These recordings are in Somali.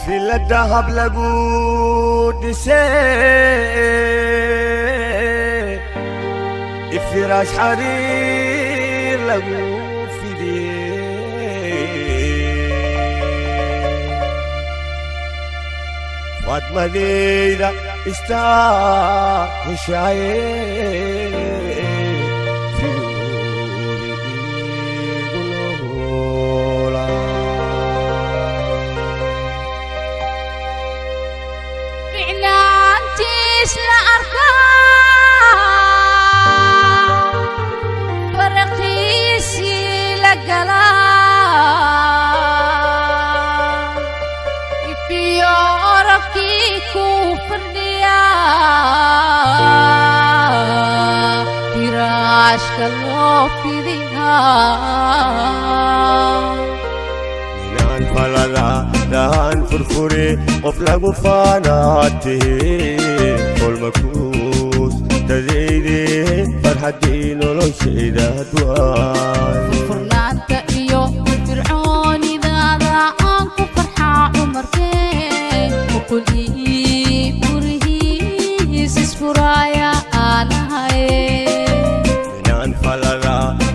في الذهب لقود سيف فراش حرير لقود في دي فاطمة ليلى اشتاق وشايف Minan falada dahan furfure oflagu fanate kol makus tazidi farhadin lo shida dwan furnaanta iyo fircoonidada aan ku farxaa umarkeen uqulii gurihiis isfuraaya aanahaye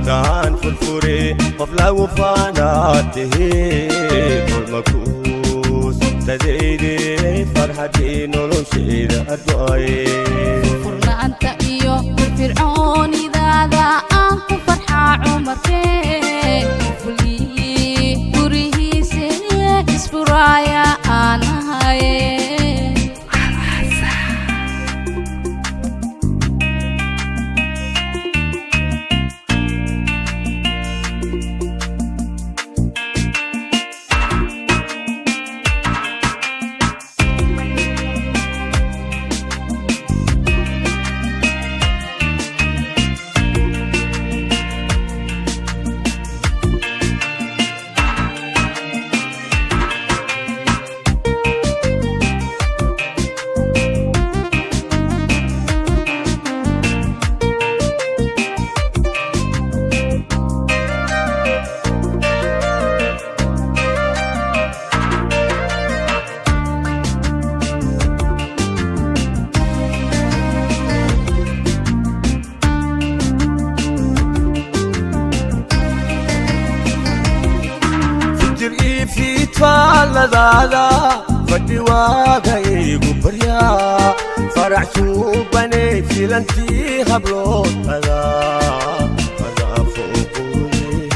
dahan furfure oflagu fanate kol makus tazidi farhadin lo shida dwan furnaanta iyo fircoonidada aan ku farxaa umarkeen uqulii gurihiis isfuraaya aanahaye في تفالدادا فدي واغاي غبريا فرح شوبني فيلنتي هبلوت هذا فوقوني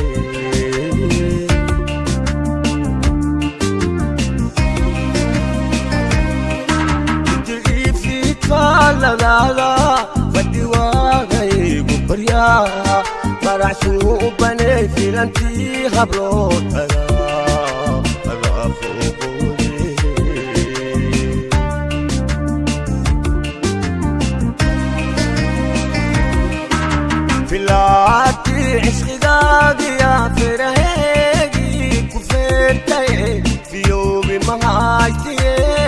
تجري في تفالدادا فدي واغاي غبريا فرح شوبني فيلنتي هبلوت هذا فلاتي عشق داقي يا فرهيقي كفرتي في يوم ما عايشتي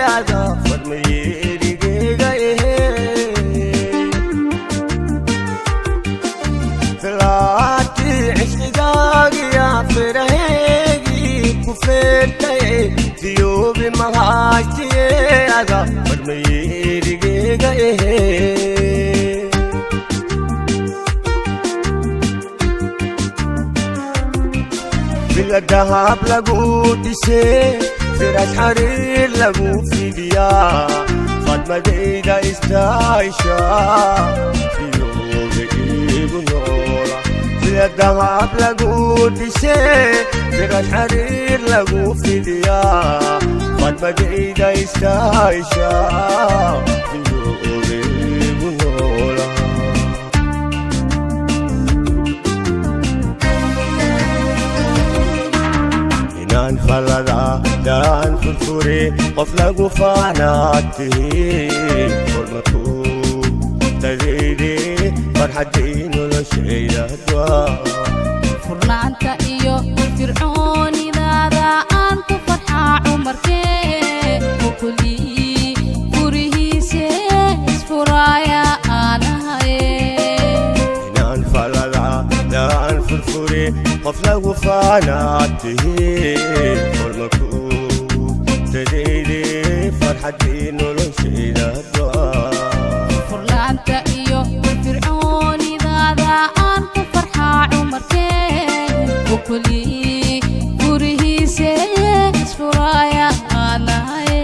هذا فرميري فلاتي عشق داقي يا فرهيقي كفرتي في يوم ما عايشتي هذا فرميري في الذهب لقود سيف فراش حرير لقو في ديا فاطمة ليلى استعيشة في يوم بنورة في الذهب لقود سيف فراش حرير لقو في ديا فاطمة ليلى استعيشة في يوم بنورة falada dan furfure oflagu fanate kol makus tazidi farhadin lo shida dwan furnaanta iyo fircoonidada aan ku farxaa umarkeen uqulii gurihiis isfuraaya aanahaye falada dan furfure oflagu fanate kol makus tazidi فرحتي نولوشيدا furnaanta iyo fircoonidaada aan ku farxaa cumarkeen oo kulii gurihiisa isfuraaya aanahay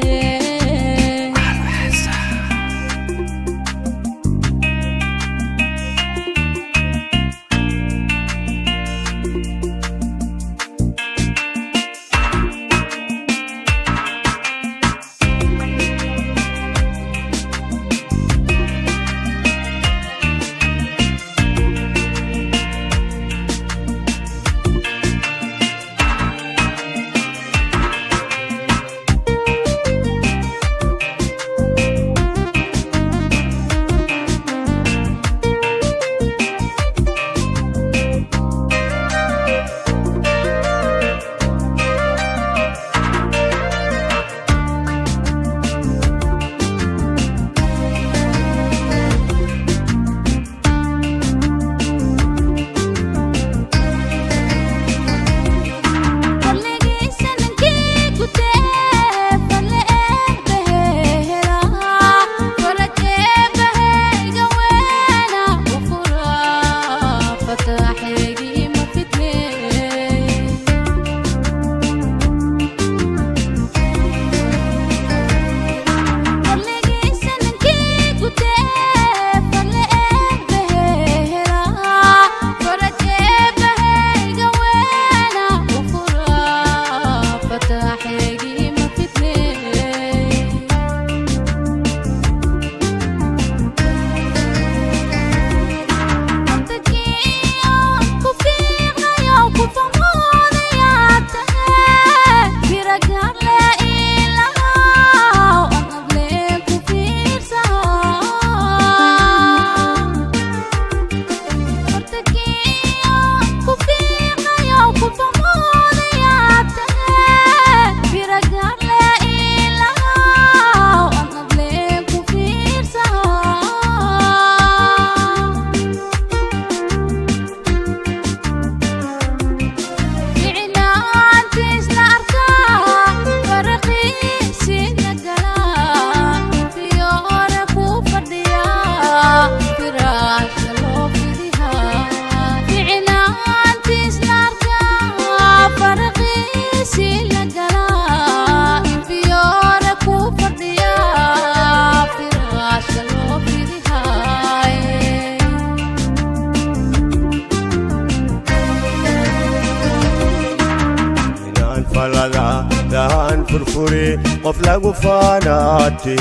دهان فرفوري قفلق وفاناتي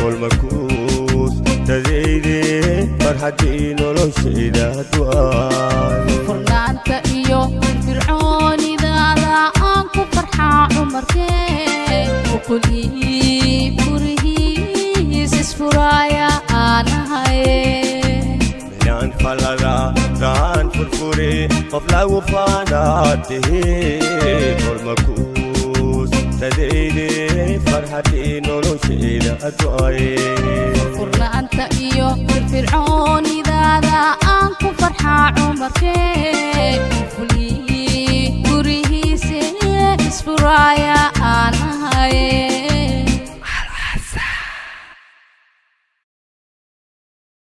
كل مكوس تزيدي فرحتي نولوشيدا دوان furnaanta iyo fircoonidaada aan ku farxaa cumarkeen oo kulii gurihiisa isfuraaya aanahay منان فلغا دهان فرفوري قفلق وفاناتي كل مكوس تزيدي فرحتي نولوشيدا دوان furnaanta iyo fircoonidaada aan ku farxaa cumarkeen